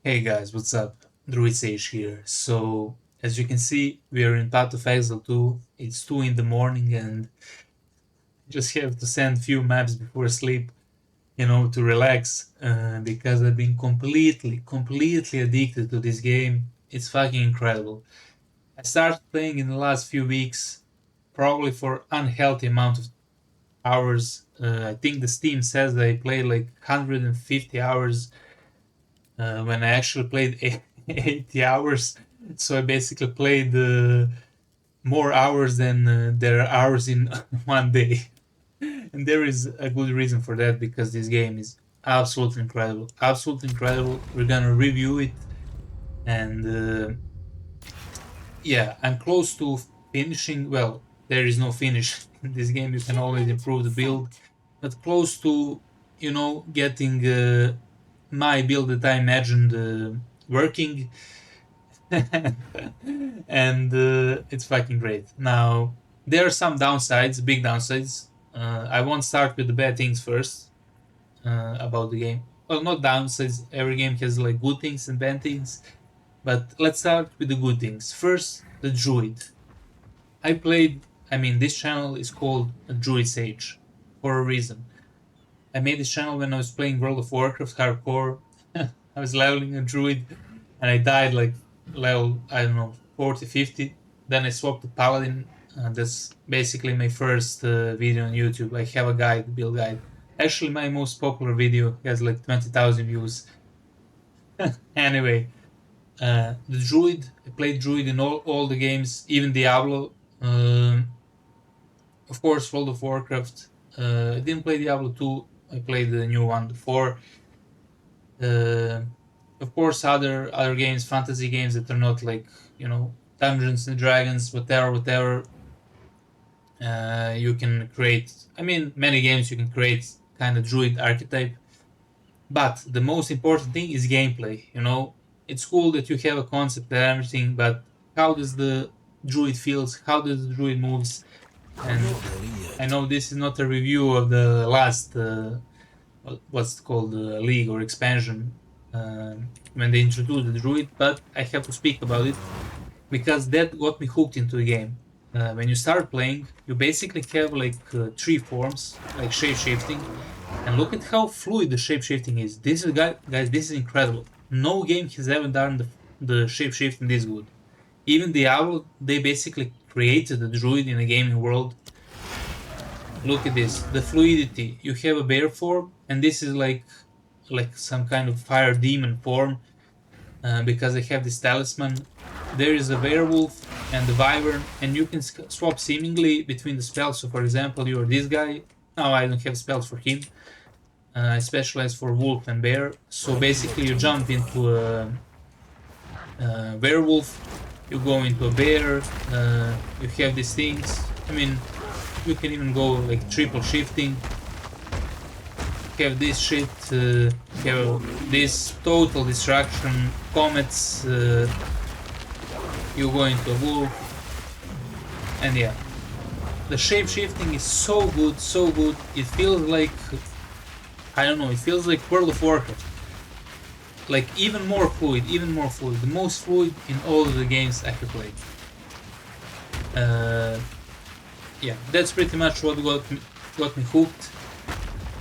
Hey guys, what's up? Druid Sage here. So, as you can see, we are in Path of Exile 2. It's 2 in the morning and just have to send few maps before sleep, to relax, because I've been completely addicted to this game. It's fucking incredible. I started playing in the last few weeks, probably for unhealthy amount of hours. I think the Steam says that I played like 150 hours when I actually played 80 hours. So I basically played more hours than there are hours in one day. And there is a good reason for that because this game is absolutely incredible. Absolutely incredible. We're gonna review it. And yeah, I'm close to finishing. Well, there is no finish in this game. You can always improve the build. But close to, getting my build that I imagined working. And it's fucking great. Now, there are some downsides, big downsides. I won't start with the bad things first about the game. Well, not downsides. Every game has like good things and bad things. But let's start with the good things. First, the druid. This channel is called a Druid Sage for a reason. I made this channel when I was playing World of Warcraft hardcore. I was leveling a druid and I died like level, I don't know, 40, 50. Then I swapped to Paladin. That's basically my first video on YouTube. I have a guide, build guide. Actually, my most popular video has like 20,000 views. Anyway, the druid, I played druid in all the games, even Diablo. Of course, World of Warcraft. I didn't play Diablo 2. I played the new one, the 4. Uh, of course, other games, fantasy games that are not like Dungeons and Dragons, whatever. You can create. Many games you can create kind of druid archetype, but the most important thing is gameplay. It's cool that you have a concept and everything, but how does the druid feels? How does the druid moves? And I know this is not a review of the last what's called league or expansion when they introduced the druid, but I have to speak about it because that got me hooked into the game. When you start playing, you basically have like three forms, like shape shifting, and look at how fluid the shape shifting is. Guys, this is incredible. No game has ever done the shape shifting this good. Even Diablo, they basically created the druid in a gaming world. Look at this, the fluidity. You have a bear form, and this is like some kind of fire demon form because I have this talisman. There is a werewolf and the wyvern, and you can swap seemingly between the spells. So, for example, you're this guy. Now I don't have spells for him. I specialize for wolf and bear. So basically, you jump into a werewolf, you go into a bear. You have these things. You can even go like triple shifting. Have this shit, have this total distraction, comets, you go into a wolf, and yeah. The shape shifting is so good, so good. It feels like, I don't know, it feels like World of Warcraft. Like even more fluid, the most fluid in all of the games I have played. Yeah, that's pretty much what got me hooked.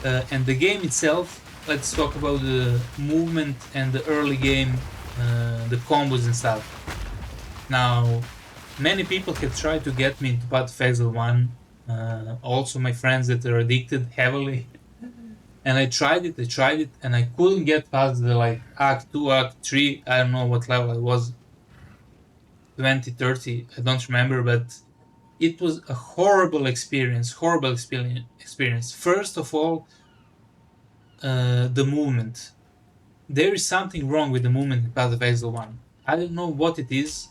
And the game itself, let's talk about the movement and the early game, the combos and stuff. Now, many people have tried to get me into Path of Exile 1. Also, my friends that are addicted heavily. And I tried it, and I couldn't get past the like Act 2, Act 3. I don't know what level I was, 20, 30, I don't remember, but it was a horrible experience. First of all, the movement. There is something wrong with the movement in Path of Exile 1. I don't know what it is.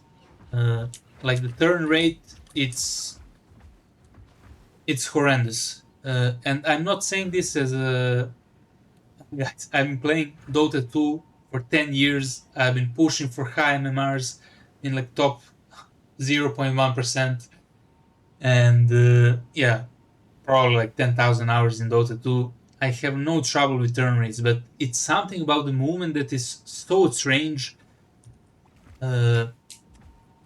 Like the turn rate, it's horrendous. And I'm not saying this as a guys. I've been playing Dota 2 for 10 years. I've been pushing for high MMRs in like top 0.1%. And yeah, probably like 10,000 hours in Dota 2. I have no trouble with turn rates, but it's something about the movement that is so strange. Uh,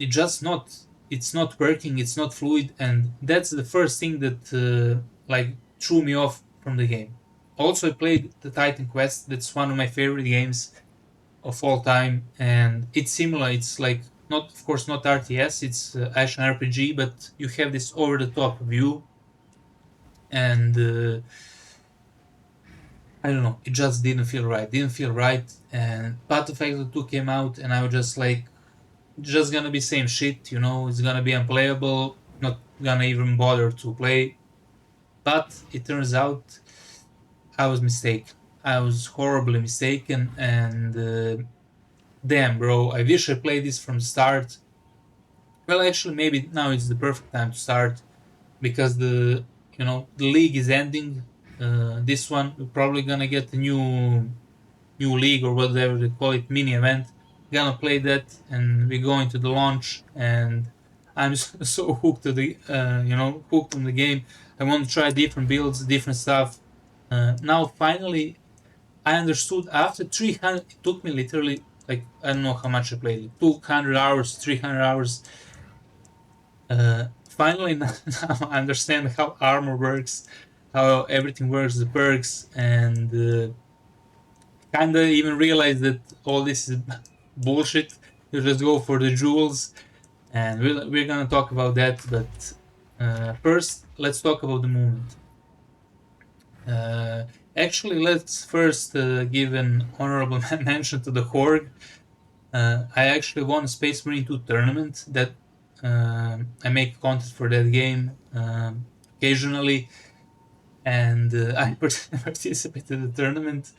it just not it's not working, it's not fluid, and that's the first thing that like threw me off from the game. Also, I played the Titan Quest. That's one of my favorite games of all time, and it's similar. It's like, not, of course, not RTS, it's action RPG, but you have this over the top view, and I don't know, it just didn't feel right. And Path of Exile 2 came out, and I was just like, just gonna be same shit, it's gonna be unplayable, not gonna even bother to play. But it turns out I was mistaken. I was horribly mistaken, and damn, bro, I wish I played this from the start. Well, actually, maybe now it's the perfect time to start, because the league is ending. This one, we're probably gonna get a new league, or whatever they call it, mini event. Gonna play that, and we're going to the launch, and I'm so hooked to hooked on the game. I want to try different builds, different stuff. Now finally I understood, after 300, it took me literally, like, I don't know how much I played, like 200 hours, 300 hours. Finally now I understand how armor works, how everything works, the perks, and kind of even realize that all this is bullshit. You just go for the jewels, and we're gonna talk about that. But first, let's talk about the movement. Uh, Actually, let's first give an honorable mention to the Horg. I actually won a Space Marine 2 tournament. That I make content for that game occasionally, and I participated in the tournament.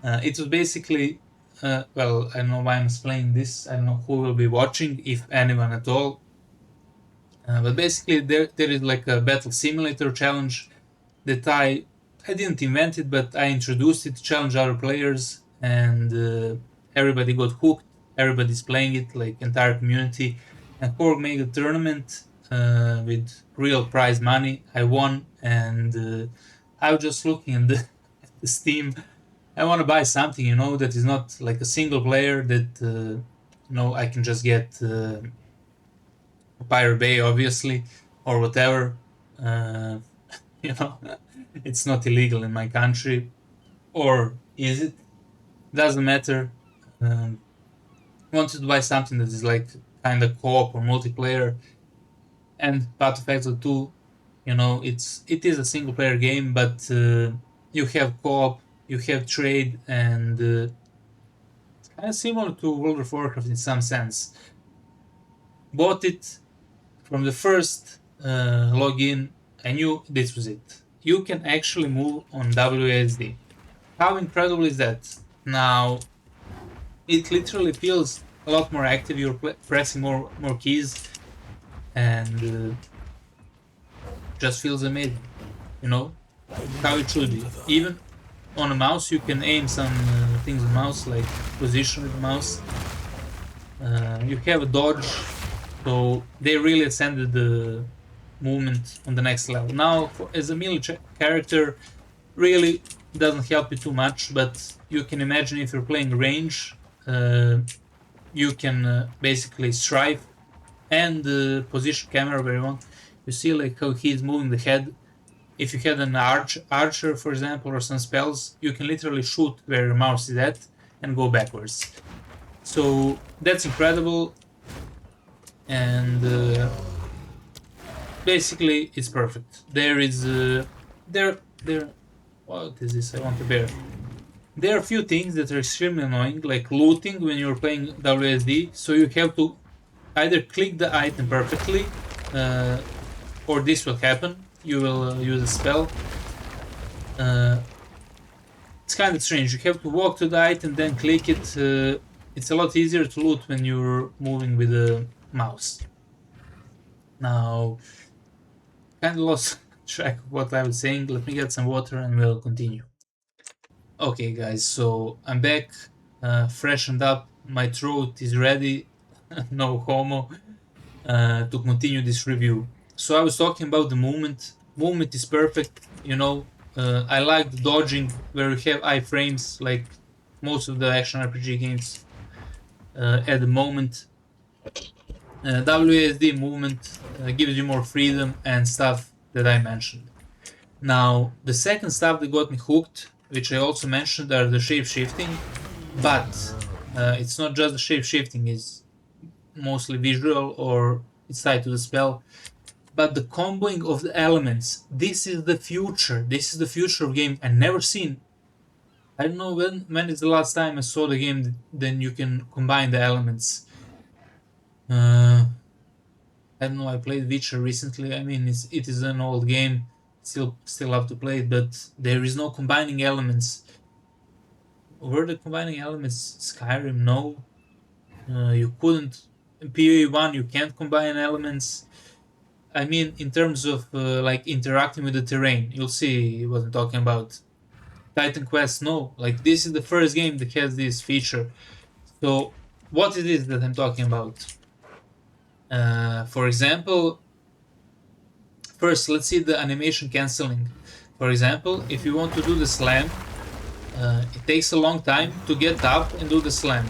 It was basically, well, I don't know why I'm explaining this. I don't know who will be watching, if anyone at all. But basically, there is like a battle simulator challenge that I didn't invent it, but I introduced it to challenge other players, and everybody got hooked. Everybody's playing it, like entire community. And Korg made a tournament with real prize money. I won, and I was just looking at the Steam. I want to buy something, that is not like a single player, that I can just get Pirate Bay, obviously, or whatever. Uh, you know, it's not illegal in my country, or is it? Doesn't matter. Wanted to buy something that is like kind of co-op or multiplayer, and Path of Exile 2, it is a single player game, but you have co-op, you have trade, and it's kind of similar to World of Warcraft in some sense. Bought it from the first login. I knew this was it. You can actually move on WASD. How incredible is that? Now, it literally feels a lot more active. You're pressing more keys, and just feels amazing. You know how it should be. Even on a mouse, you can aim some things on mouse, like position with the mouse. You have a dodge, so they really ascended the movement on the next level. Now, as a melee character, really doesn't help you too much, but you can imagine, if you're playing range, you can basically strive and position camera where you want. You see like how he's moving the head. If you had an archer, for example, or some spells, you can literally shoot where your mouse is at and go backwards. So that's incredible, and basically it's perfect. There is there. What is this? I want a bear. There are a few things that are extremely annoying, like looting when you're playing WSD. So you have to either click the item perfectly, or this will happen. You will use a spell. Uh, it's kind of strange. You have to walk to the item, then click it. It's a lot easier to loot when you're moving with the mouse. Now, kind of lost track of what I was saying. Let me get some water and we'll continue. Okay, guys, so I'm back, freshened up. My throat is ready, no homo, to continue this review. So I was talking about the movement. Movement is perfect, I like the dodging where you have iframes like most of the action RPG games at the moment. WASD movement gives you more freedom and stuff that I mentioned. Now, the second stuff that got me hooked, which I also mentioned, are the shape shifting, but it's not just the shape shifting; it's mostly visual or it's tied to the spell. But the comboing of the elements, this is the future. This is the future of game. I never seen. I don't know when is the last time I saw the game. Then you can combine the elements. Uh, I don't know. I played Witcher recently. I mean, it is an old game. Still have to play it, but there is no combining elements. Were the combining elements Skyrim? No, you couldn't. In POE 1, you can't combine elements. I mean, in terms of like interacting with the terrain, you'll see what I'm talking about. Titan Quest, no. Like this is the first game that has this feature. So, what it is that I'm talking about? For example, first let's see the animation canceling. For example, if you want to do the slam, it takes a long time to get up and do the slam.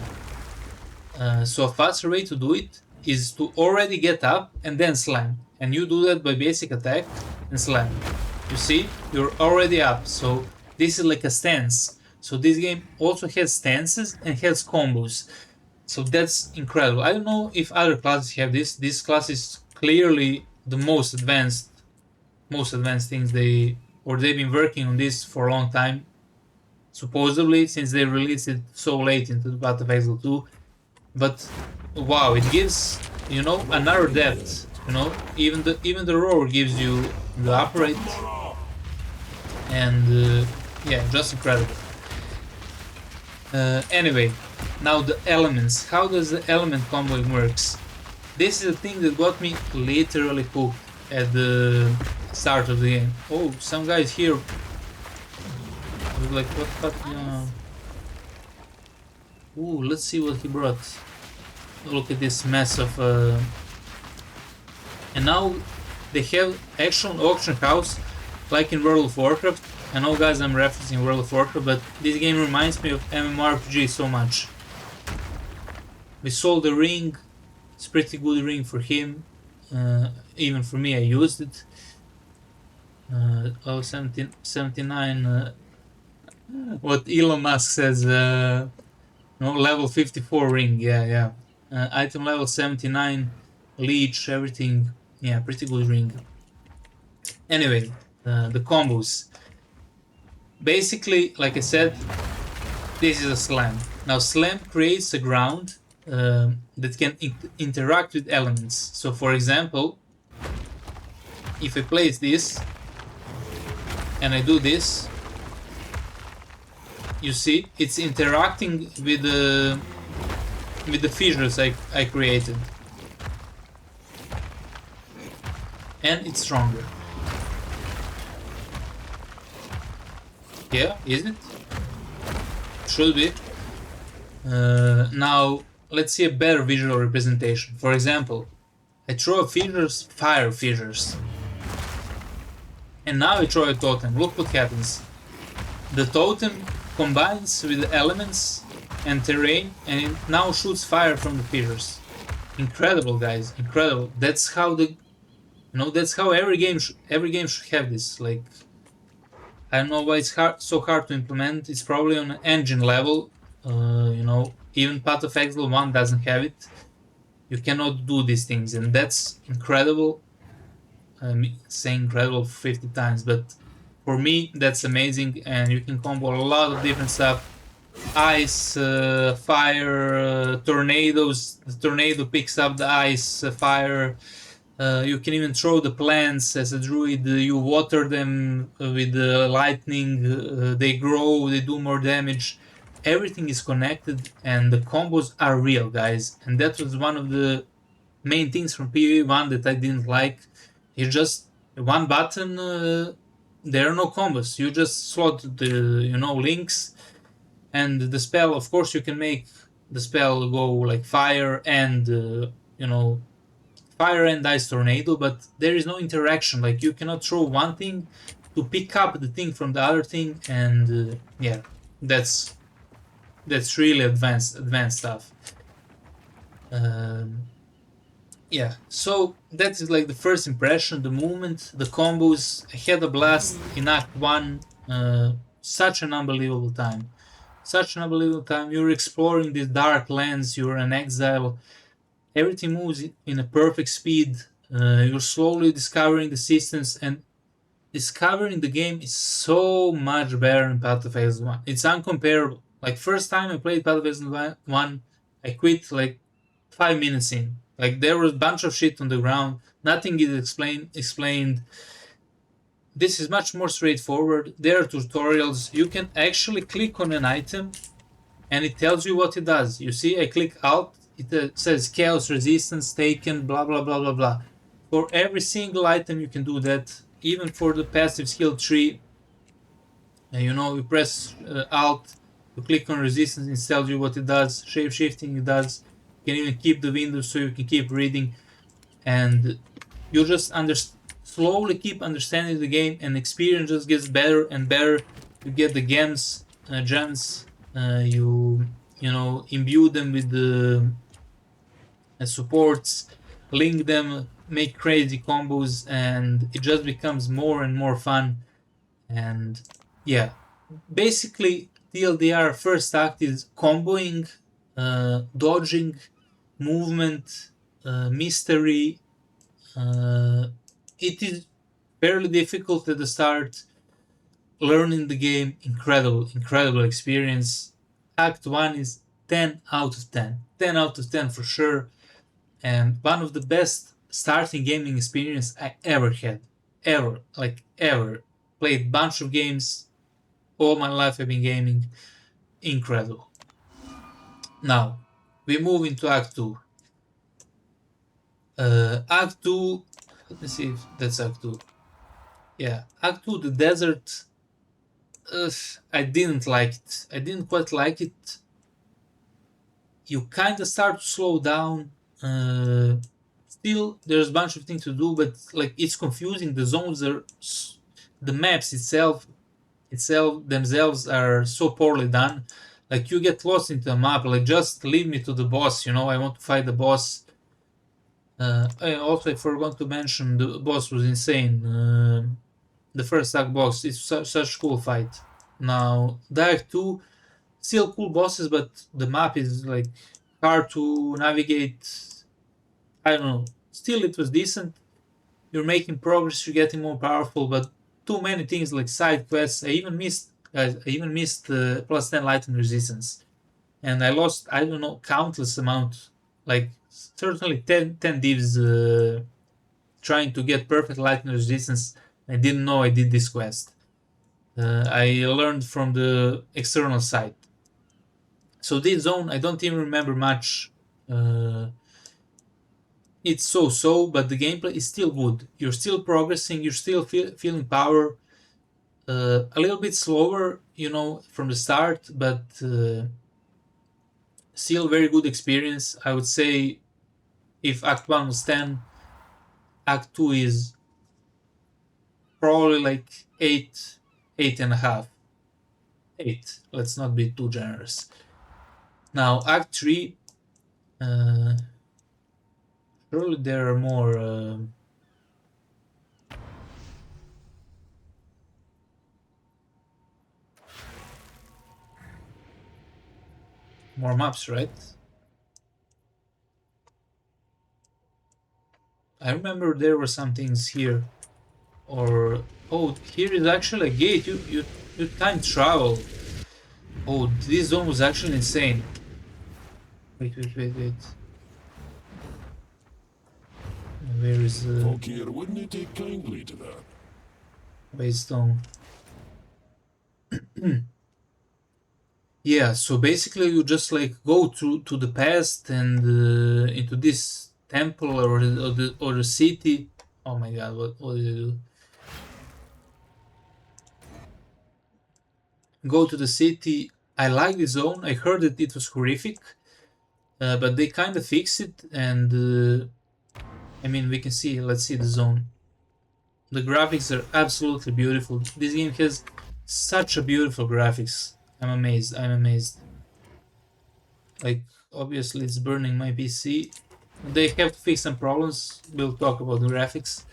So a faster way to do it is to already get up and then slam. And you do that by basic attack and slam. You see, you're already up. So this is like a stance. So this game also has stances and has combos. So that's incredible. I don't know if other classes have this. This class is clearly the most advanced things they've been working on this for a long time. Supposedly, since they released it so late into the Path of Exile 2, but wow, it gives another depth. Even the roar gives you the upright, and yeah, just incredible. Anyway, now the elements. How does the element combo works? This is the thing that got me literally hooked at the start of the game. Oh, some guys here. I was like, what? Ooh, let's see what he brought. Look at this mess of and now they have actual auction house like in World of Warcraft. I know guys I'm referencing World of Warcraft, but this game reminds me of MMORPG so much. We sold the ring. It's pretty good ring for him. Even for me, I used it. 79 what Elon Musk says, no, level 54 ring, yeah. Item level 79, leech, everything, yeah, pretty good ring. Anyway, the combos. Basically, like I said, this is a slam. Now, slam creates a ground that can interact with elements. So, for example, if I place this and I do this, you see it's interacting with the fissures I created, and it's stronger. Yeah, isn't it? Should be. Now let's see a better visual representation. For example, I throw fire fissures, and now I throw a totem. Look what happens. The totem combines with the elements and terrain, and it now shoots fire from the fissures. Incredible, guys! Incredible. That's how that's how every game should have this. Like, I don't know why it's so hard to implement. It's probably on an engine level. Even Path of Exile 1 doesn't have it. You cannot do these things, and that's incredible. I'm saying incredible 50 times, but for me, that's amazing, and you can combo a lot of different stuff. Ice, fire, tornadoes. The tornado picks up the ice, fire. You can even throw the plants as a druid. You water them with the lightning. They grow, they do more damage. Everything is connected, and the combos are real, guys. And that was one of the main things from POE 1 that I didn't like. It's just one button. There are no combos. You just slot the links, and the spell. Of course, you can make the spell go like fire and fire and ice tornado, but there is no interaction. Like, you cannot throw one thing to pick up the thing from the other thing, and yeah, that's really advanced stuff. Um, yeah, so that is like the first impression, the movement, the combos. I had a blast in Act 1. Such an unbelievable time. Such an unbelievable time. You're exploring this dark lands, you're an exile, everything moves in a perfect speed. You're slowly discovering the systems, and discovering the game is so much better in Path of Exile 1. It's uncomparable. Like, first time I played Path of Exile 1, I quit like 5 minutes in. Like, there was a bunch of shit on the ground, nothing is explained. This is much more straightforward. There are tutorials. You can actually click on an item and it tells you what it does. You see, I click Alt, it says Chaos Resistance taken, blah blah blah blah blah. For every single item you can do that, even for the passive skill tree. You press Alt, you click on Resistance, it tells you what it does, shape shifting it does. You can even keep the window so you can keep reading, and you just slowly keep understanding the game, and experience just gets better and better. You get the gems, you imbue them with the supports, link them, make crazy combos, and it just becomes more and more fun. And yeah, basically TLDR first act is comboing, dodging, movement, mystery. It is fairly difficult at the start. Learning the game, incredible experience. Act 1 is 10 out of 10. 10 out of 10 for sure. And one of the best starting gaming experience I ever had. Ever. Like, ever. Played bunch of games. All my life I've been gaming. Incredible. Now, we move into Act 2. Act 2, let me see if that's Act 2. Yeah, Act 2, the desert. I didn't like it. I didn't quite like it. You kind of start to slow down. Still, there's a bunch of things to do, but like, it's confusing. The zones are, the maps themselves are so poorly done. Like, you get lost into a map. Like, just lead me to the boss. I want to fight the boss. I forgot to mention the boss was insane. The first act boss is such cool fight. Now, the Act 2, still cool bosses, but the map is like hard to navigate. I don't know. Still, it was decent. You're making progress. You're getting more powerful, but too many things like side quests. I even missed plus 10 lightning resistance, and I lost, I don't know, countless amount. Like, certainly 10 divs trying to get perfect lightning resistance. I didn't know I did this quest. I learned from the external site. So this zone, I don't even remember much. It's so, but the gameplay is still good. You're still progressing. You're still feeling power. A little bit slower, from the start, but still very good experience. I would say if Act 1 was 10, Act 2 is probably like 8.5. 8. Let's not be too generous. Now, Act 3, surely there are more maps, right? I remember there were some things here. Or, oh, here is actually a gate. You time travel. Oh, this zone was actually insane. Wait. Where is the Folk here wouldn't take kindly to that. Waystone? Yeah, so basically you just like go to the past and into this temple or the city. Oh my god, what did I do? Go to the city. I like the zone. I heard that it was horrific, but they kind of fixed it, and I mean, we can see. Let's see the zone. The graphics are absolutely beautiful. This game has such a beautiful graphics. I'm amazed. I'm amazed. Like, obviously, it's burning my PC. They have to fix some problems. We'll talk about the graphics.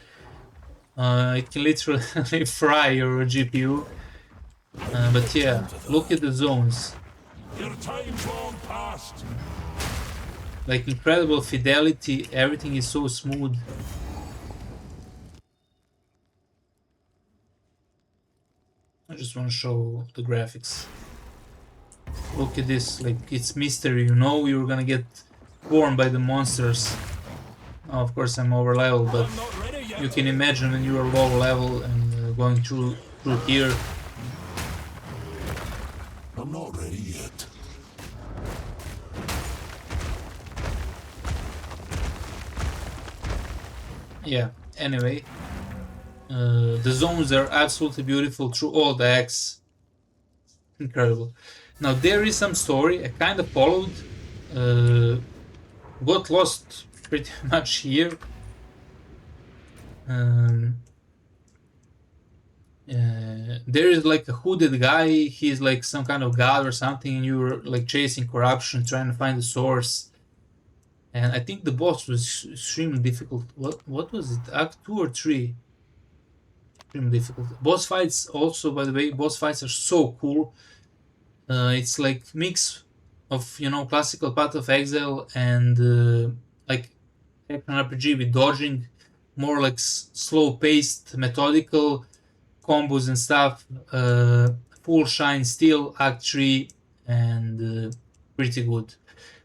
It can literally fry your GPU. But yeah, look at the zones. Your time's long past. Like, incredible fidelity. Everything is so smooth. I just want to show the graphics. Look at this, like, it's mystery, you know you're gonna get warmed by the monsters. Now, of course, I'm over level, but I'm not ready yet. you can imagine when you're low level and going through here. I'm not ready yet. Yeah, anyway. The zones are absolutely beautiful through all the acts. Incredible. Now, there is some story I kind of followed. Got lost pretty much here. There is like a hooded guy. He's like some kind of god or something, and you're like chasing corruption, trying to find the source. And I think the boss was extremely difficult. What was it? Act 2 or 3? Extremely difficult. Boss fights also, by the way, boss fights are so cool. It's like mix of, you know, classical Path of Exile and like action RPG with dodging, more like slow paced, methodical combos and stuff. Full Shine Steel Act 3 and pretty good.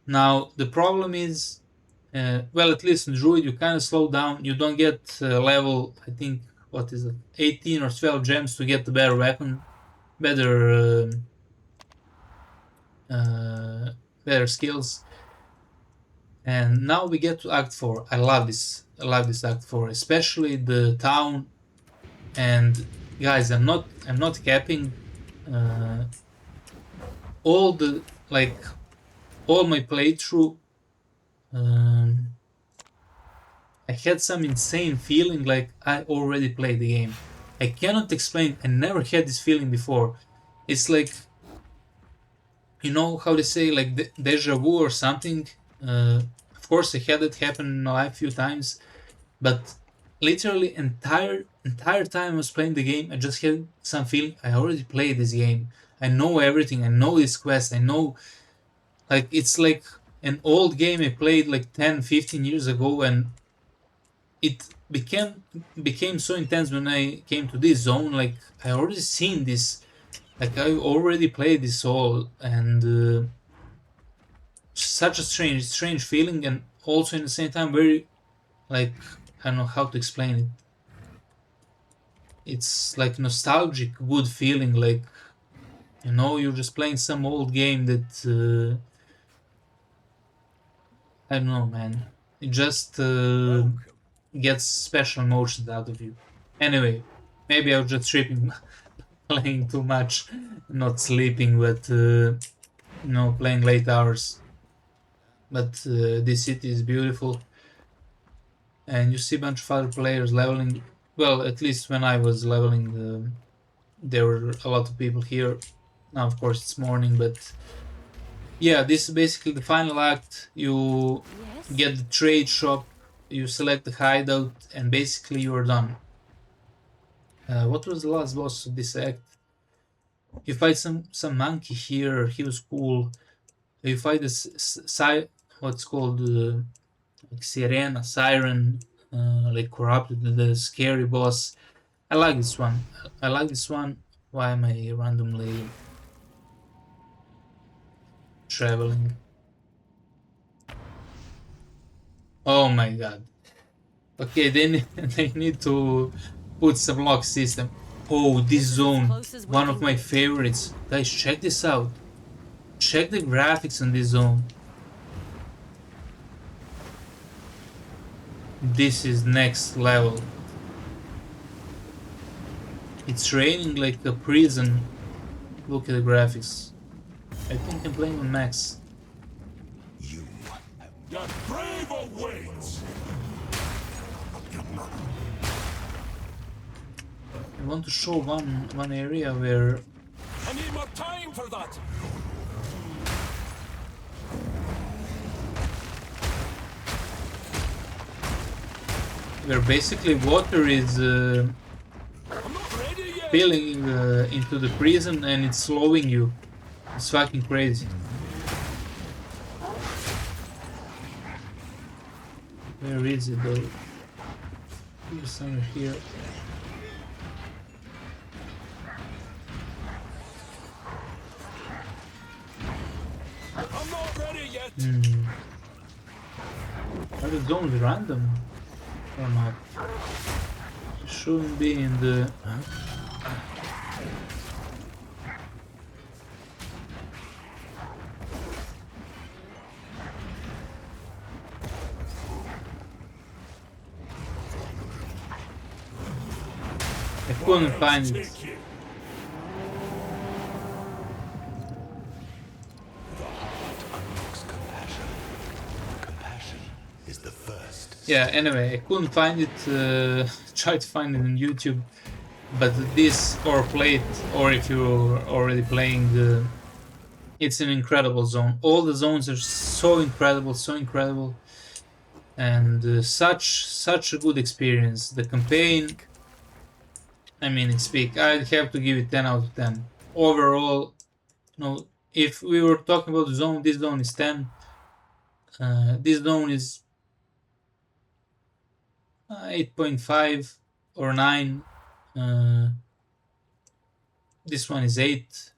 Now the problem is, well, at least in Druid you kind of slow down. You don't get level, I think, what is it, 18 or 12 gems to get the better weapon, better better skills. And now we get to Act 4. I love this. I love this Act 4, especially the town. And guys, I'm not capping. All the like all my playthrough, I had some insane feeling like I already played the game. I cannot explain. I never had this feeling before. It's like, you know how they say, like deja vu or something. Of course, I had it happen in my life a few times, but literally entire time I was playing the game, I just had some feeling I already played this game. I know everything. I know this quest. I know, like, it's like an old game I played like 10, 15 years ago, and it became so intense when I came to this zone. Like, I already seen this. Like, I already played this all, and such a strange feeling, and also in the same time very, like, I don't know how to explain it. It's like nostalgic, good feeling, like, you know, you're just playing some old game that I don't know, man. It just gets special emotions out of you. Anyway, maybe I was just tripping, playing too much, not sleeping, but you know, playing late hours. But this city is beautiful, and you see a bunch of other players leveling. Well, at least when I was leveling, there were a lot of people here. Now, of course, it's morning, but yeah, this is basically the final act. You get the trade shop, you select the hideout, and basically you're done. What was the last boss of this act? You fight some monkey here. He was cool. You fight this what's called like siren, like corrupted, the scary boss. I like this one. I like this one. Why am I randomly traveling? Oh my god. Okay, then they need to put some lock system. Oh, this zone, one of my favorites. Guys, check this out. Check the graphics on this zone. This is next level. It's raining like a prison. Look at the graphics. I think I'm playing on max. Your grave awaits. I want to show one area where I need more time for that. basically water is I'm not ready yet. spilling into the prison and it's slowing you. It's fucking crazy. Where is it though? Here's somewhere here. I'm not ready yet. Are the zones random or not? It shouldn't be in the. I couldn't find it. Take you. Unlocks compassion. Compassion is the first. Yeah, anyway, I couldn't find it. Tried to find it on YouTube, but this or play it, or if you're already playing, it's an incredible zone. All the zones are so incredible, and such a good experience. The campaign, I mean, it's big. I'd have to give it 10 out of 10. Overall, if we were talking about the zone, this zone is 10. This zone is 8.5 or 9. This one is 8.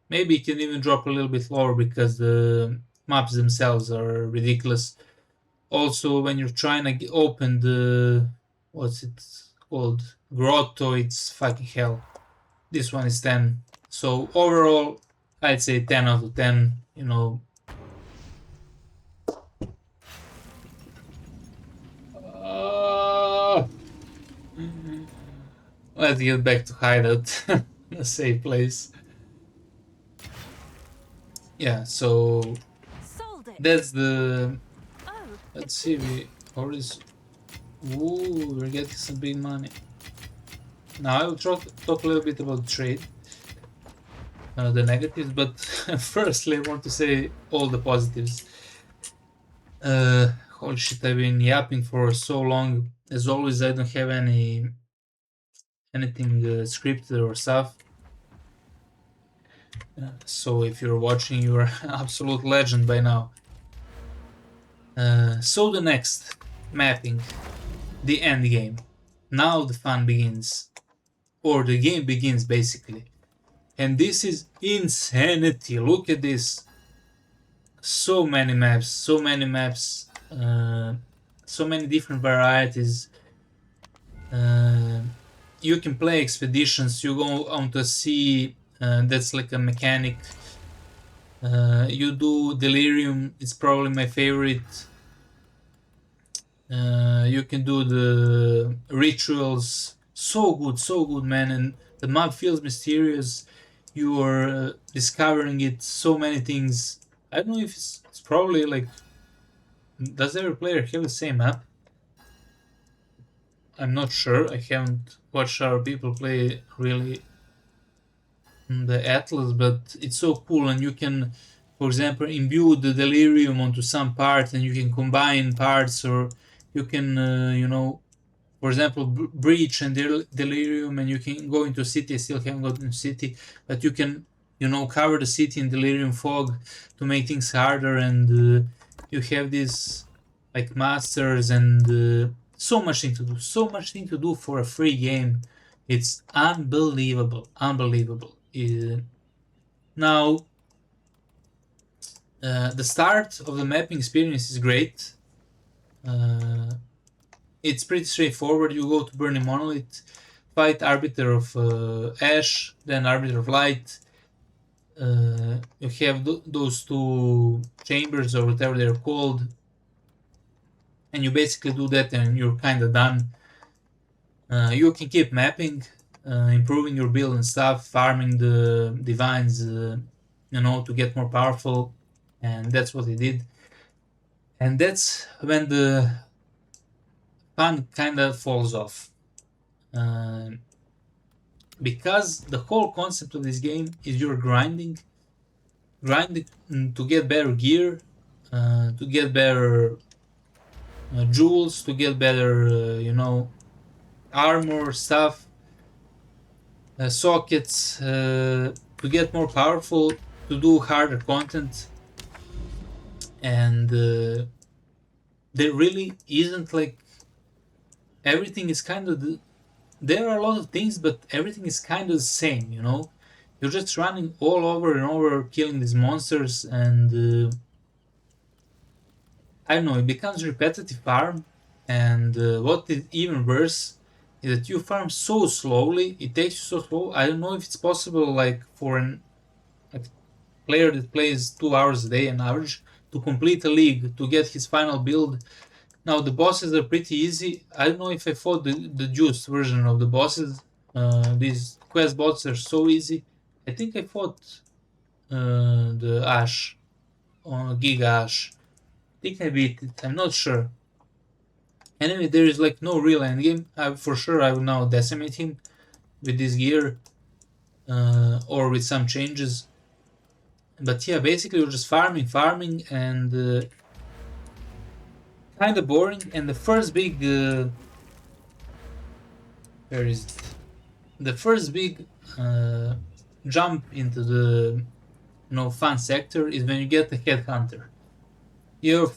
Maybe it can even drop a little bit lower because the maps themselves are ridiculous. Also, when you're trying to open the, what's it called, grotto, it's fucking hell. This one is 10. So overall, I'd say 10 out of 10. Let's get back to hideout. A safe place. Yeah, so Sold it. that's the. Oh, Let's see, we already. Ooh, we're getting some big money. Now I will talk a little bit about trade, the negatives, but firstly I want to say all the positives. Holy shit, I've been yapping for so long. As always, I don't have anything scripted or stuff. So if you're watching, you're an absolute legend by now. So the next mapping, the end game. Now the fun begins, or the game begins basically. And this is insanity. Look at this. So many maps, so many different varieties. You can play expeditions. You go onto a sea. That's like a mechanic. You do delirium. It's probably my favorite. You can do the rituals. So good, man. And the map feels mysterious. You are discovering it. So many things. I don't know if it's probably like. Does every player have the same map? I'm not sure. I haven't watched our people play really the Atlas, but it's so cool, and you can, for example, imbue the delirium onto some part, and you can combine parts, or you can, for example, breach and delirium, and you can go into city. I still haven't gotten into city, but you can, cover the city in delirium fog to make things harder, and you have these like masters and so much thing to do for a free game. It's unbelievable. Now, the start of the mapping experience is great. It's pretty straightforward. You go to Burning Monolith, fight Arbiter of Ash, then Arbiter of Light. You have those two chambers or whatever they're called, and you basically do that and you're kind of done. You can keep mapping, improving your build and stuff, farming the divines, to get more powerful, and that's what he did. And that's when the fun kind of falls off. because the whole concept of this game is you're grinding to get better gear, to get better jewels, to get better, armor stuff, sockets, to get more powerful, to do harder content, and there really isn't like everything is kind of there are a lot of things, but everything is kind of the same. You're just running all over and over, killing these monsters, and I don't know, it becomes repetitive farm. And what is even worse is that you farm so slowly. It takes you so slow. I don't know if it's possible, like for an like player that plays 2 hours a day on average, to complete a league to get his final build. Now the bosses are pretty easy. I don't know if I fought the juiced version of the bosses. These quest bots are so easy. I think I fought the Ash, Giga Ash. I think I beat it. I'm not sure. Anyway, there is like no real endgame. For sure, I will now decimate him with this gear or with some changes. But yeah, basically you're just farming, and kind of boring. And the first big where is it? The first big jump into the fun sector is when you get the headhunter.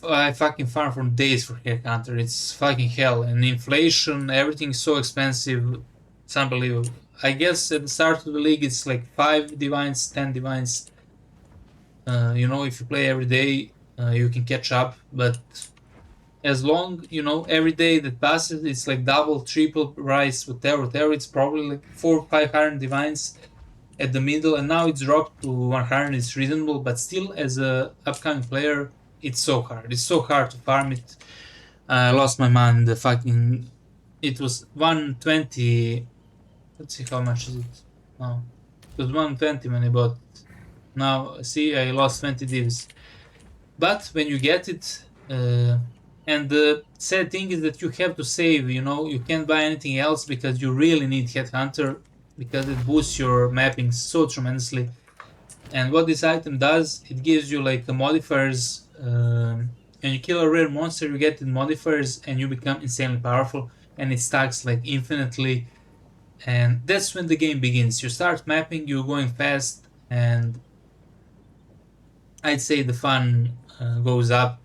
I fucking farm for days for headhunter. It's fucking hell, and inflation, everything's so expensive. It's unbelievable. I guess at the start of the league it's like 5 divines, 10 divines. If you play every day, you can catch up. But as long, every day that passes, it's like double, triple price, whatever. It's probably like 400-500 divines at the middle, and now it's dropped to 100. It's reasonable, but still, as a upcoming player, it's so hard. It's so hard to farm it. I lost my mind. It was 120. Let's see how much is it now. It was 120 when I bought it. Now, see, I lost 20 divs. But when you get it, and the sad thing is that you have to save. You can't buy anything else because you really need Headhunter, because it boosts your mapping so tremendously. And what this item does, it gives you like the modifiers. And you kill a rare monster, you get the modifiers, and you become insanely powerful. And it stacks like infinitely. And that's when the game begins. You start mapping, you're going fast, and I'd say the fun goes up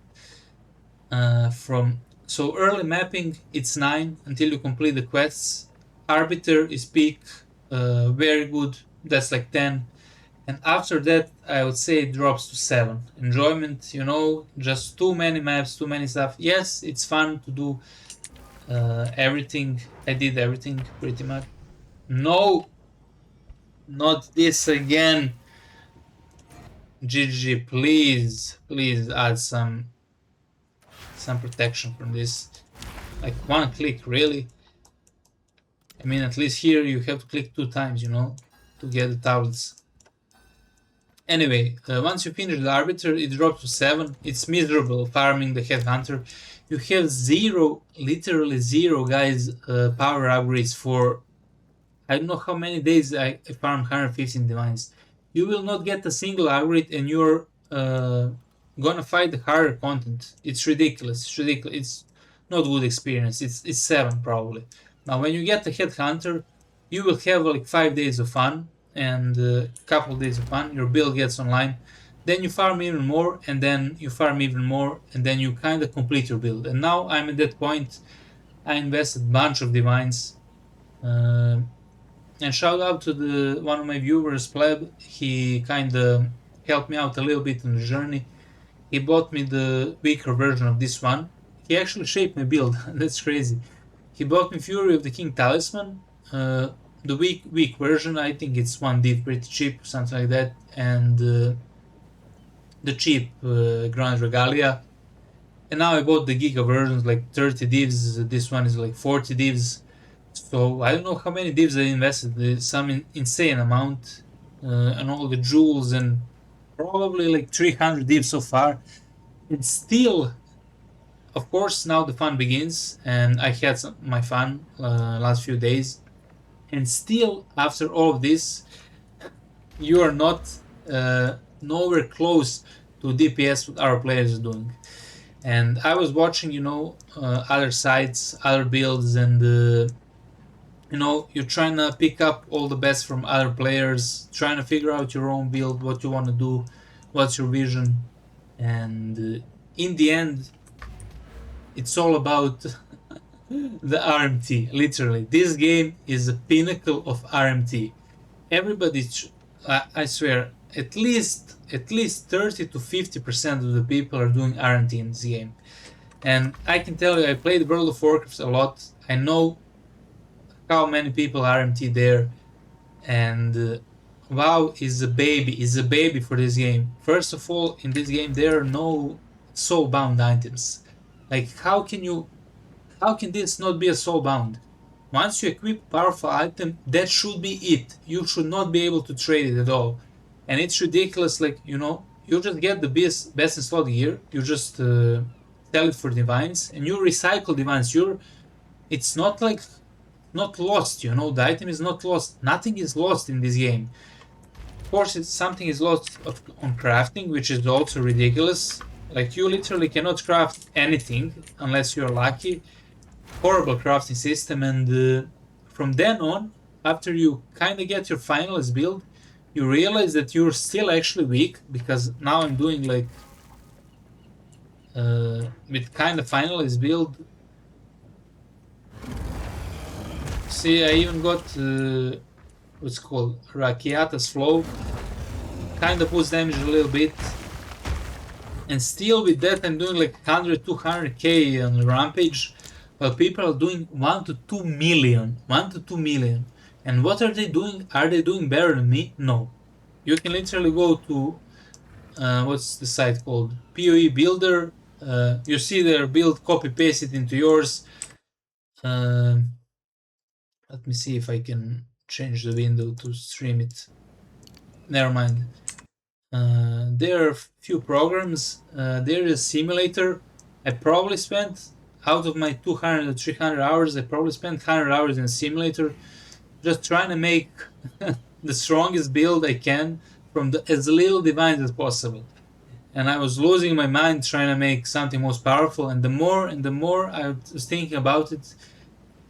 from. So early mapping, it's 9 until you complete the quests. Arbiter is peak, very good. That's like 10. And after that, I would say it drops to 7. Enjoyment, just too many maps, too many stuff. Yes, it's fun to do everything. I did everything pretty much. No, not this again. GG, please add some protection from this. Like one click, really. I mean, at least here you have to click 2 times, to get the tablets. Anyway, once you finish the Arbiter, it drops to 7. It's miserable farming the Headhunter. You have 0, literally 0, guys, power upgrades for I don't know how many days I farm 115 divines. You will not get a single upgrade, and you're gonna fight the harder content. It's ridiculous. It's not good experience. It's 7 probably. Now when you get the Headhunter, you will have like 5 days of fun and a couple days of fun. Your build gets online. Then you farm even more, and then you farm even more, and then you kind of complete your build. And now I'm at that point. I invested a bunch of divines. And shout out to one of my viewers, Pleb. He kind of helped me out a little bit on the journey. He bought me the weaker version of this one. He actually shaped my build. That's crazy. He bought me Fury of the King Talisman. The weak version, I think it's 1 div, pretty cheap, something like that. And the cheap Grand Regalia. And now I bought the Giga versions, like 30 divs. This one is like 40 divs. So I don't know how many divs I invested. Some insane amount, and all the jewels, and probably like 300 divs so far. It's still, of course, now the fun begins, and I had my fun last few days. And still, after all of this, you are not nowhere close to DPS what our players are doing. And I was watching, other sites, other builds, and you're trying to pick up all the best from other players, trying to figure out your own build, what you want to do, what's your vision, and in the end, it's all about the RMT. Literally, this game is a pinnacle of RMT. Everybody, I swear, at least 30 to 50% of the people are doing RMT in this game. And I can tell you, I played World of Warcraft a lot. I know how many people are RMT there, and WoW is a baby for this game. First of all, in this game there are no soulbound items. Like how can this not be a soulbound? Once you equip a powerful item, that should be it. You should not be able to trade it at all. And it's ridiculous, like, you just get the best in slot gear, you just sell it for divines, and you recycle divines. It's not like not lost, the item is not lost. Nothing is lost in this game. Of course, something is lost on crafting, which is also ridiculous. Like, you literally cannot craft anything unless you're lucky. Horrible crafting system, and from then on, after you kind of get your finalist build, you realize that you're still actually weak, because now I'm doing like with kind of finalist build. See, I even got what's called Rakiata's Flow, kind of boosts damage a little bit, and still with that I'm doing like 100 200k on Rampage, while people are doing 1 to 2 million. 1 to 2 million. And what are they doing? Are they doing better than me? No. You can literally go to what's the site called? POE Builder. You see their build, copy paste it into yours. Let me see if I can change the window to stream it. Never mind. There are few programs. There is a simulator. I probably spent, out of my 200 or 300 hours, I probably spent 100 hours in a simulator, just trying to make the strongest build I can from as little divines as possible. And I was losing my mind trying to make something most powerful, and the more I was thinking about it,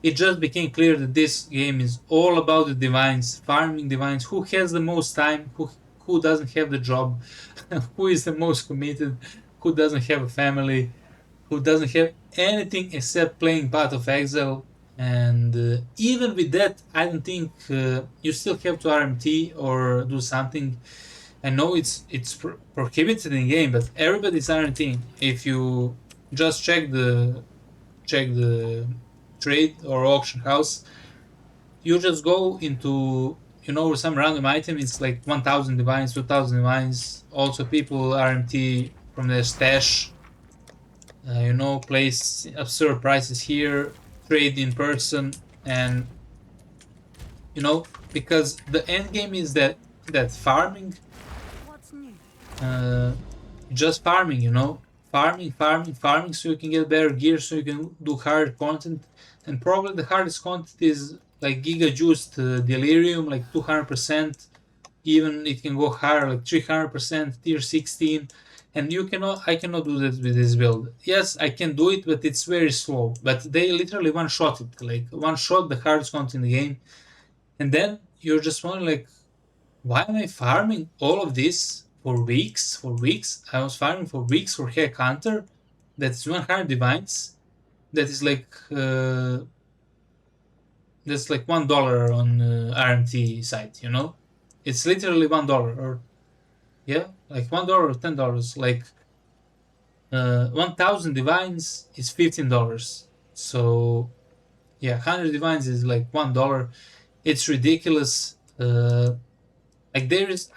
it just became clear that this game is all about the divines, farming divines, who has the most time, who doesn't have the job, who is the most committed, who doesn't have a family, who doesn't have anything except playing Path of Exile. And even with that, I don't think you still have to RMT or do something. I know it's prohibited in game, but everybody's RMTing. If you just check the trade or auction house, you just go into some random item. It's like 1000 divines, 2000 divines. Also, people RMT from their stash. Place absurd prices here, trade in person, and because the end game is that farming, just farming, farming, so you can get better gear, so you can do hard content. And probably the hardest content is like Giga Juiced Delirium, like 200%. Even it can go higher, like 300%, tier 16. And I cannot do that with this build. Yes, I can do it, but it's very slow. But they literally one-shot it, like one-shot the hardest content in the game. And then you're just wondering, like, why am I farming all of this for weeks? For weeks? I was farming for weeks for Hack Hunter. That's 100 divines. That is like that's like $1 on RMT site, It's literally $1, or yeah, like $1 or $10. Like 1000 divines is $15. So yeah, 100 divines is like $1. It's ridiculous. Like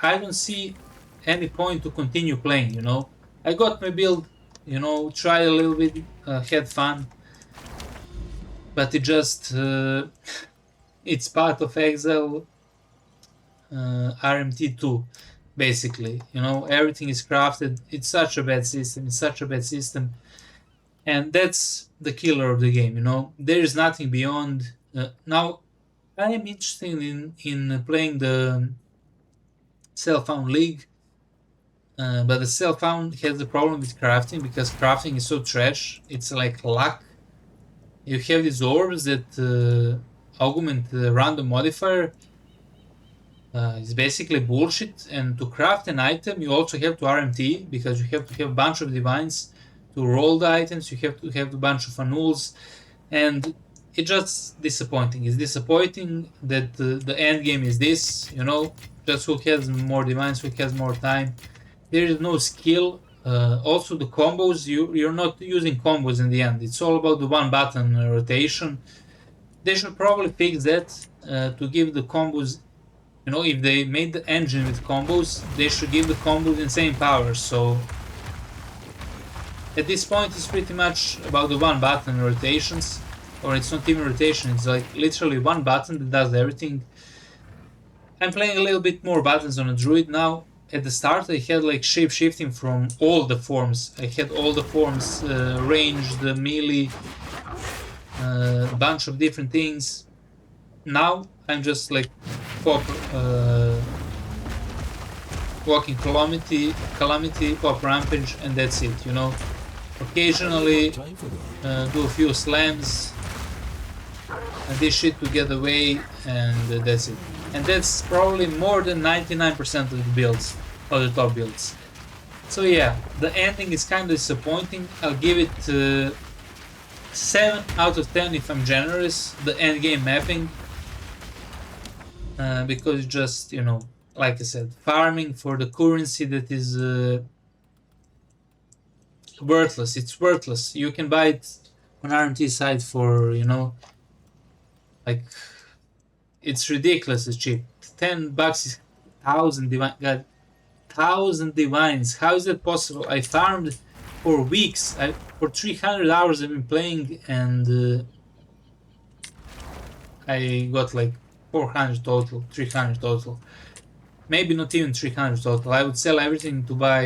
I don't see any point to continue playing. I got my build, tried a little bit, had fun, but it just it's Path of Exile RMT2, basically. Everything is crafted. It's such a bad system. And that's the killer of the game. There is nothing beyond. Now I am interested in playing the self-found league, but the self-found has the problem with crafting because crafting is so trash. It's like luck. You have these orbs that augment the random modifier. It's basically bullshit. And to craft an item, you also have to RMT because you have to have a bunch of divines to roll the items. You have to have a bunch of annuls, and it's just disappointing. It's disappointing that the end game is this. Just who has more divines, who has more time. There is no skill. Also, the combos you're not using combos in the end. It's all about the one button rotation. They should probably fix that to give the combos. If they made the engine with combos, they should give the combos insane power. So at this point, it's pretty much about the one button rotations, or it's not even rotation. It's like literally one button that does everything. I'm playing a little bit more buttons on a druid now. At the start, I had like shape shifting from all the forms. I had all the forms, range, the melee, a bunch of different things. Now I'm just like pop, walking calamity, pop rampage, and that's it. Occasionally do a few slams and this shit to get away, and that's it. And that's probably more than 99% of the builds, of the top builds. So yeah, the ending is kind of disappointing. I'll give it 7 out of 10 if I'm generous, the end game mapping. Because it's just, like I said, farming for the currency that is worthless. It's worthless. You can buy it on RMT side for, like, it's ridiculously cheap. $10 is 1,000 divine. God, 1,000 divines. How is that possible? I farmed for weeks. For 300 hours I've been playing, and I got like 400 total, 300 total. Maybe not even 300 total. I would sell everything to buy.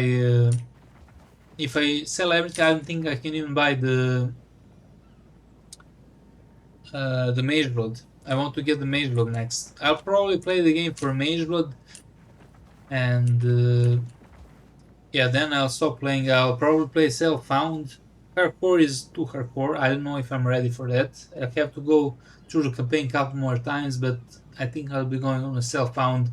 If I sell everything, I don't think I can even buy the Mage Blood. I want to get the Mage Blood next. I'll probably play the game for Mage Blood, and yeah, then I'll stop playing. I'll probably play Self-Found. Hardcore is too hardcore. I don't know if I'm ready for that. I have to go through the campaign a couple more times, but I think I'll be going on a Self-Found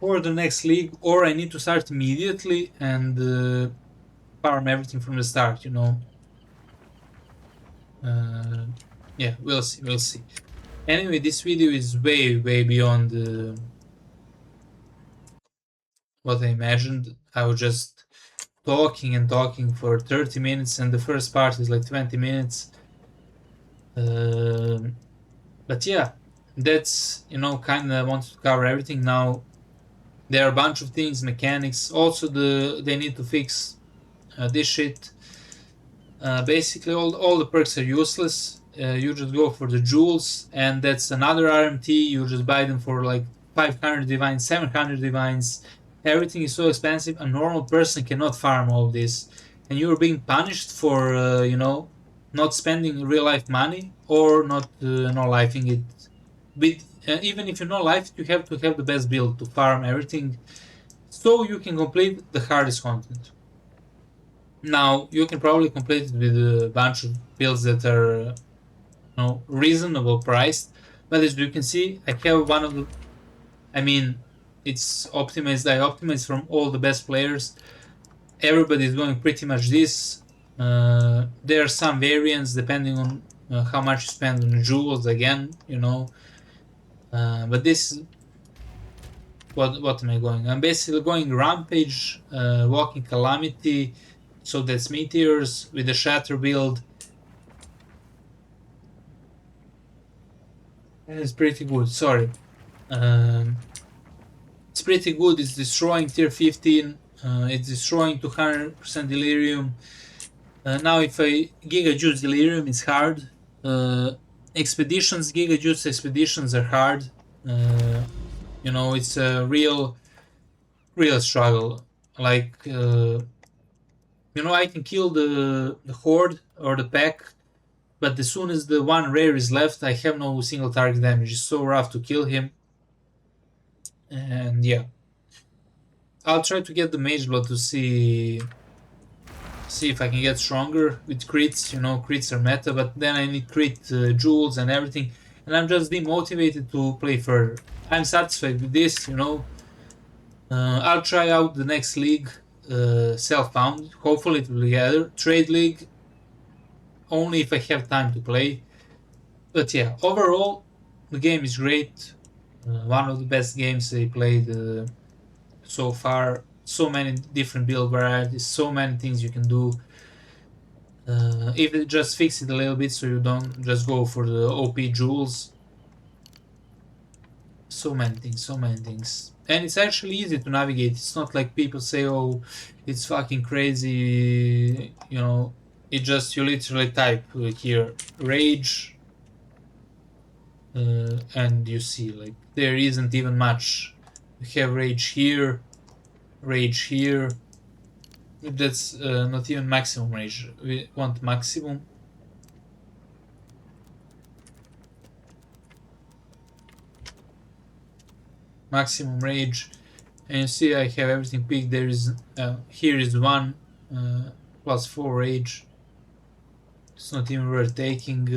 for the next league, or I need to start immediately and farm everything from the start, yeah, we'll see. Anyway, this video is way beyond what I imagined. I was just talking and talking for 30 minutes, and the first part is like 20 minutes. But yeah, that's, kind of wanted to cover everything. Now there are a bunch of things, mechanics. Also, they need to fix this shit. Basically, all the perks are useless. You just go for the jewels, and that's another RMT. You just buy them for like 500 divines, 700 divines. Everything is so expensive. A normal person cannot farm all this, and you're being punished for not spending real life money or not lifing it. But even if you not life, you have to have the best build to farm everything, so you can complete the hardest content. Now you can probably complete it with a bunch of builds that are reasonable priced, but as you can see, I have one of the. I mean, it's optimized. I optimized from all the best players. Everybody is going pretty much this. There are some variants depending on how much you spend on jewels. Again, but this. What am I going? I'm basically going Rampage, Walking Calamity, so that's Meteors with the Shatter build. And it's pretty good, sorry. It's pretty good, it's destroying tier 15, it's destroying 200% Delirium. Now if I Giga Juice Delirium, it's hard. Expeditions, Giga Juice Expeditions are hard. It's a real struggle. Like, I can kill the horde or the pack But as soon as the one rare is left, I have no single target damage. It's so rough to kill him. And yeah, I'll try to get the Mage Blood to see if I can get stronger with crits. You know, crits are meta, but then I need crit jewels and everything, and I'm just demotivated to play further. I'm satisfied with this, you know. I'll try out the next league, self-found. Hopefully it will be together. Trade league, only if I have time to play. But yeah, overall, the game is great. One of the best games I played so far. So many different build varieties, so many things you can do. If it just fix it a little bit so you don't just go for the OP jewels. So many things, so many things. And it's actually easy to navigate. It's not like people say, oh, it's fucking crazy, you know. It just, you literally type here, rage, and you see, like, there isn't even much. You have rage here, rage here. That's not even maximum rage. We want maximum. Maximum rage, and you see I have everything picked. There is here is 1 plus 4 rage. It's not even worth taking.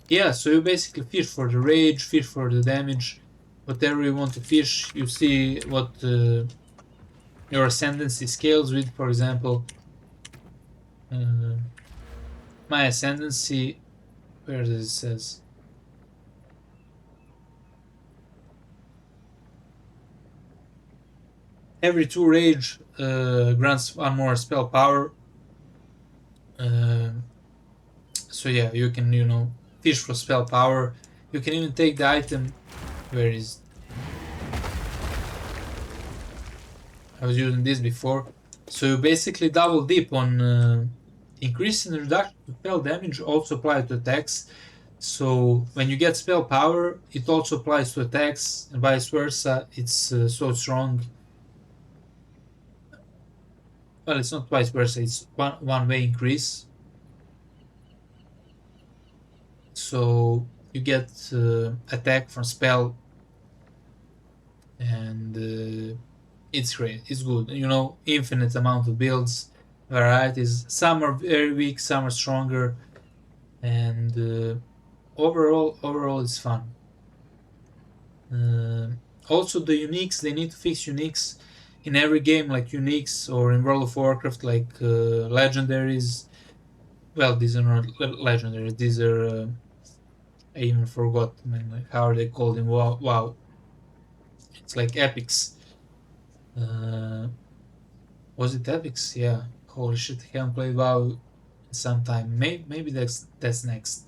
Yeah, so you basically fish for the rage, fish for the damage, whatever you want to fish. You see what your ascendancy scales with. For example, my ascendancy, where does it says? Every 2 rage grants 1 more spell power. So yeah, you can, you know, fish for spell power. You can even take the item. Where is? I was using this before. So you basically double dip on increase in reduction to spell damage, also apply to attacks. So when you get spell power, it also applies to attacks, and vice versa. It's so strong. Well, it's not vice versa. It's one way increase. So you get attack from spell, and it's great. It's good. You know, infinite amount of builds, varieties. Some are very weak, some are stronger, and overall it's fun. Also the uniques, they need to fix uniques in every game, like uniques, or in World of Warcraft, like legendaries. Well, these are not legendaries. These are I even forgot. I mean, like, how are they called in WoW? Wow, it's like epics. Was it epics? Yeah. Holy shit! I haven't played WoW in some time. Maybe that's next.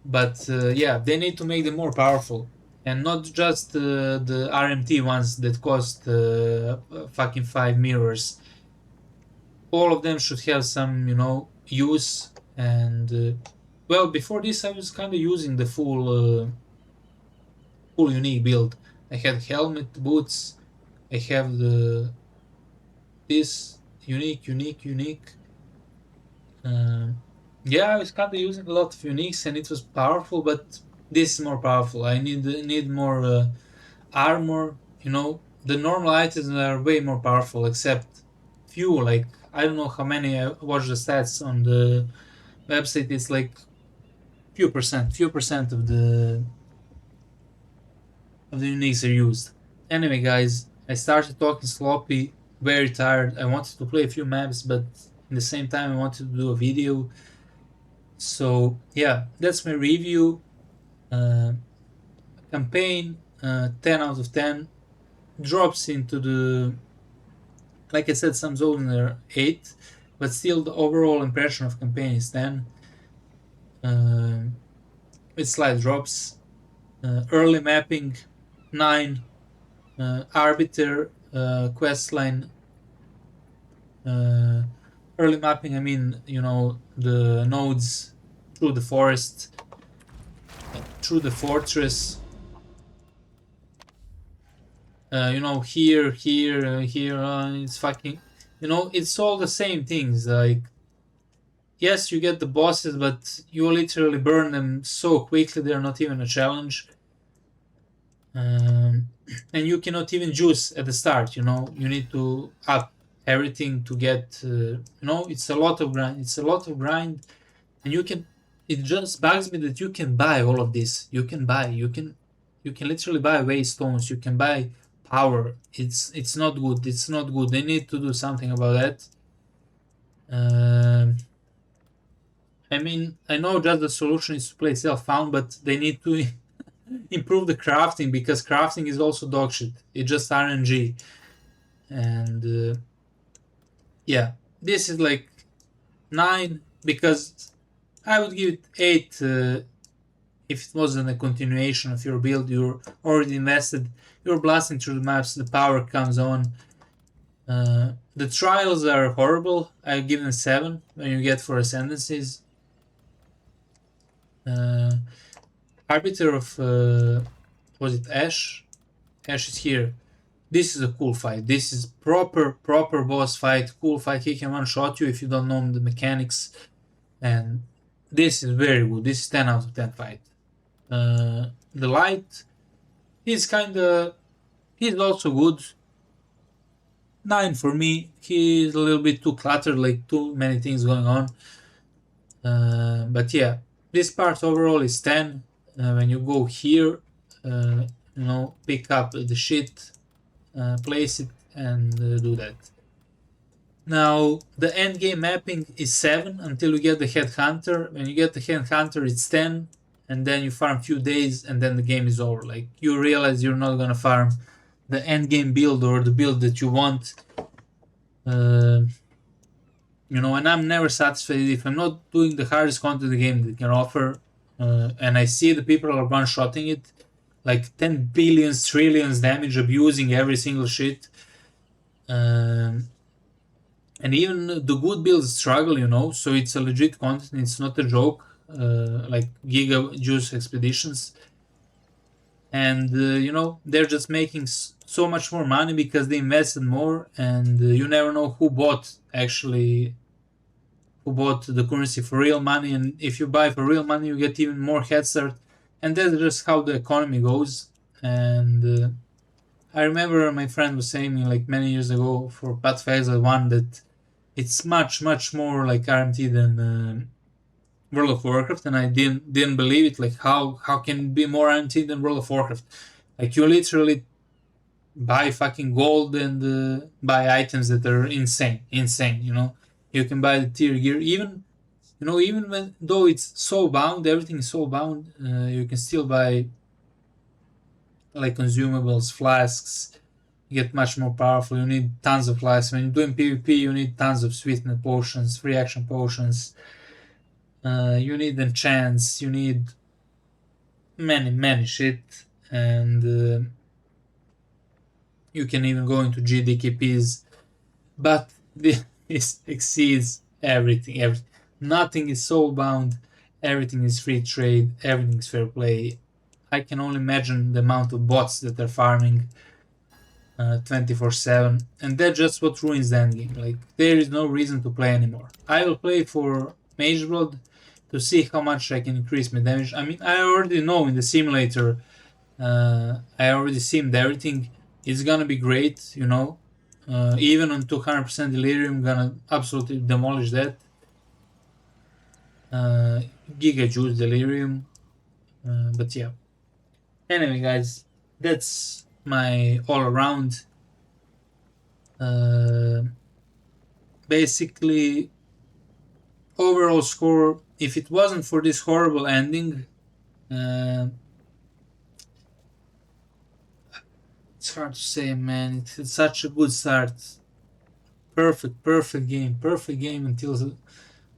But yeah, they need to make them more powerful, and not just the RMT ones that cost fucking 5 mirrors. All of them should have some, you know, use. And well, before this, I was kind of using the full unique build. I had helmet, boots. I have this unique. Yeah, I was kind of using a lot of uniques, and it was powerful, but this is more powerful. I need more armor. You know, the normal items are way more powerful, except few. Like, I don't know how many. I watched the stats on the website. It's like few percent of the uniques are used. Anyway, guys, I started talking sloppy, very tired. I wanted to play a few maps, but in the same time, I wanted to do a video. So yeah, that's my review. Campaign 10 out of 10. Drops into the, like I said, some zones are 8, but still the overall impression of campaign is 10. With slight drops. Early mapping 9. Arbiter questline. Early mapping, I mean, you know, the nodes through the forest, through the fortress. You know, here, it's fucking, you know, it's all the same things. Like, yes, you get the bosses, but you literally burn them so quickly they're not even a challenge. Um, and you cannot even juice at the start. You need to up everything to get. It's a lot of grind. It's a lot of grind, and you can. It just bugs me that you can buy all of this. You can buy. You can literally buy waystones. You can buy power. It's not good. It's not good. They need to do something about that. Um, I mean, I know just the solution is to play self-found, but they need to improve the crafting because crafting is also dog shit. It's just RNG, and yeah, this is like 9 because I would give it 8 if it wasn't a continuation of your build. You're already invested. You're blasting through the maps. The power comes on. The trials are horrible. I give them 7 when you get for ascendancies. Arbiter of was it Ash? Ash is here. This is a cool fight. This is proper boss fight. Cool fight. He can one shot you if you don't know the mechanics, and this is very good. This is 10 out of 10 fight. The light, he's also good. 9 for me. He's a little bit too cluttered, like too many things going on. But yeah, this part overall is 10. When you go here, pick up the shit, place it, and do that. Now, the end game mapping is 7 until you get the Headhunter. When you get the Headhunter, it's 10, and then you farm a few days, and then the game is over. Like, you realize you're not gonna farm the end game build or the build that you want. And I'm never satisfied if I'm not doing the hardest content the game can offer, and I see the people are one-shotting it, like 10 billions, trillions damage, abusing every single shit. And even the good builds struggle, so it's a legit content, it's not a joke, like Giga Juice Expeditions. And, they're just making so much more money because they invested more, and you never know who bought the currency for real money, and if you buy for real money you get even more head start, and that's just how the economy goes. And I remember my friend was saying me like many years ago for Pathfinder 1 that it's much more like RMT than World of Warcraft, and I didn't believe it. Like how can it be more RMT than World of Warcraft? Like you literally buy fucking gold and buy items that are insane. You can buy the tier gear, even when though it's soul bound, everything is soul bound. You can still buy like consumables, flasks. You get much more powerful. You need tons of flasks. When you're doing PvP, you need tons of sweetness potions, free action potions. You need enchants. You need many shit, and you can even go into GDKPs, but this exceeds everything. Nothing is soul bound. Everything is free trade. Everything is fair play. I can only imagine the amount of bots that are farming 24/7, and that's just what ruins the endgame. Like there is no reason to play anymore. I will play for Mage Blood to see how much I can increase my damage. I mean, I already know in the simulator. I already simmed everything. It's gonna be great, even on 200% delirium, gonna absolutely demolish that. Giga Juice delirium, but yeah. Anyway, guys, that's my all around. Basically, overall score. If it wasn't for this horrible ending, it's hard to say, man. It's such a good start. Perfect game until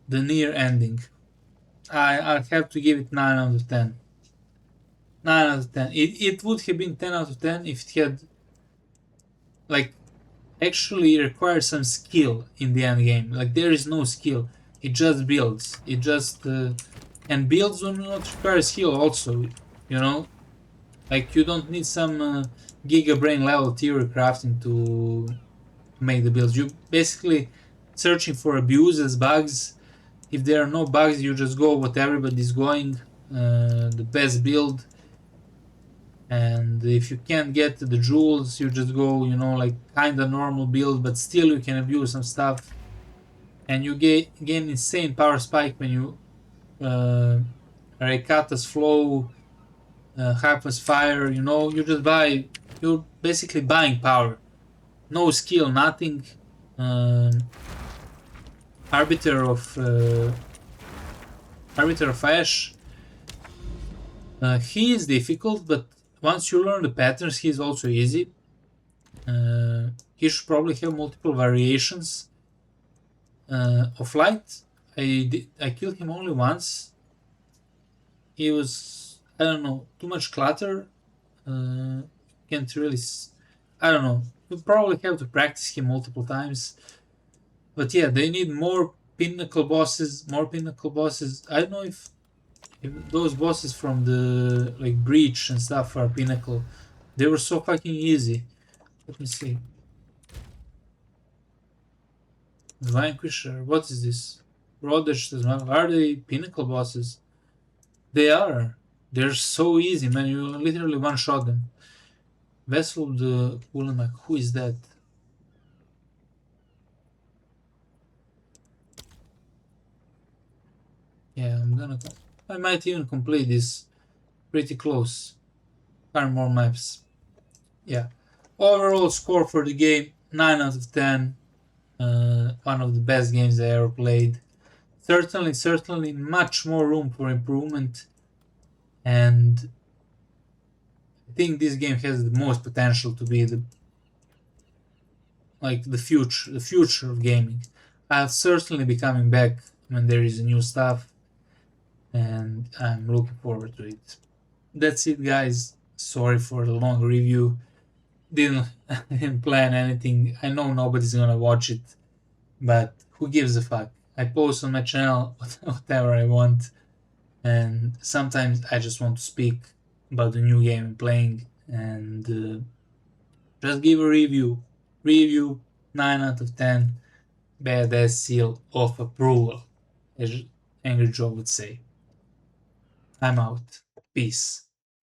the near ending. I'll have to give it 9 out of 10. 9 out of 10. It would have been 10 out of 10 if it had like actually required some skill in the end game. Like there is no skill. It just builds. It just and builds do not require skill also. Like you don't need some giga brain level theory crafting to make the builds. You basically searching for abuses, bugs. If there are no bugs, you just go what everybody's going, the best build. And if you can't get the jewels, you just go, like kind of normal build, but still you can abuse some stuff. And you gain insane power spike when you Rekata's flow, Hyper's fire, you just you're basically buying power. No skill, nothing. Um, Arbiter of Ash. He is difficult, but once you learn the patterns, he's also easy. He should probably have multiple variations of light. I killed him only once. He was, I don't know, too much clutter. Can't really, I don't know. You probably have to practice him multiple times. But yeah, they need more pinnacle bosses. More pinnacle bosses. I don't know if those bosses from the like Breach and stuff are pinnacle. They were so fucking easy. Let me see. The Vanquisher. What is this? Rhodesh. Are they pinnacle bosses? They are. They're so easy, man. You literally one-shot them. Vessel of the Ulemak. Who is that? Yeah, I might even complete this pretty close. Find more maps. Yeah. Overall score for the game 9 out of 10. One of the best games I ever played. Certainly much more room for improvement. And I think this game has the most potential to be the future of gaming. I'll certainly be coming back when there is new stuff, and I'm looking forward to it. That's it, guys. Sorry for the long review. Didn't plan anything. I know nobody's gonna watch it, but who gives a fuck? I post on my channel whatever I want, and sometimes I just want to speak about the new game I'm playing and just give a review. Review 9 out of 10. Badass seal of approval, as Angry Joe would say. I'm out. Peace.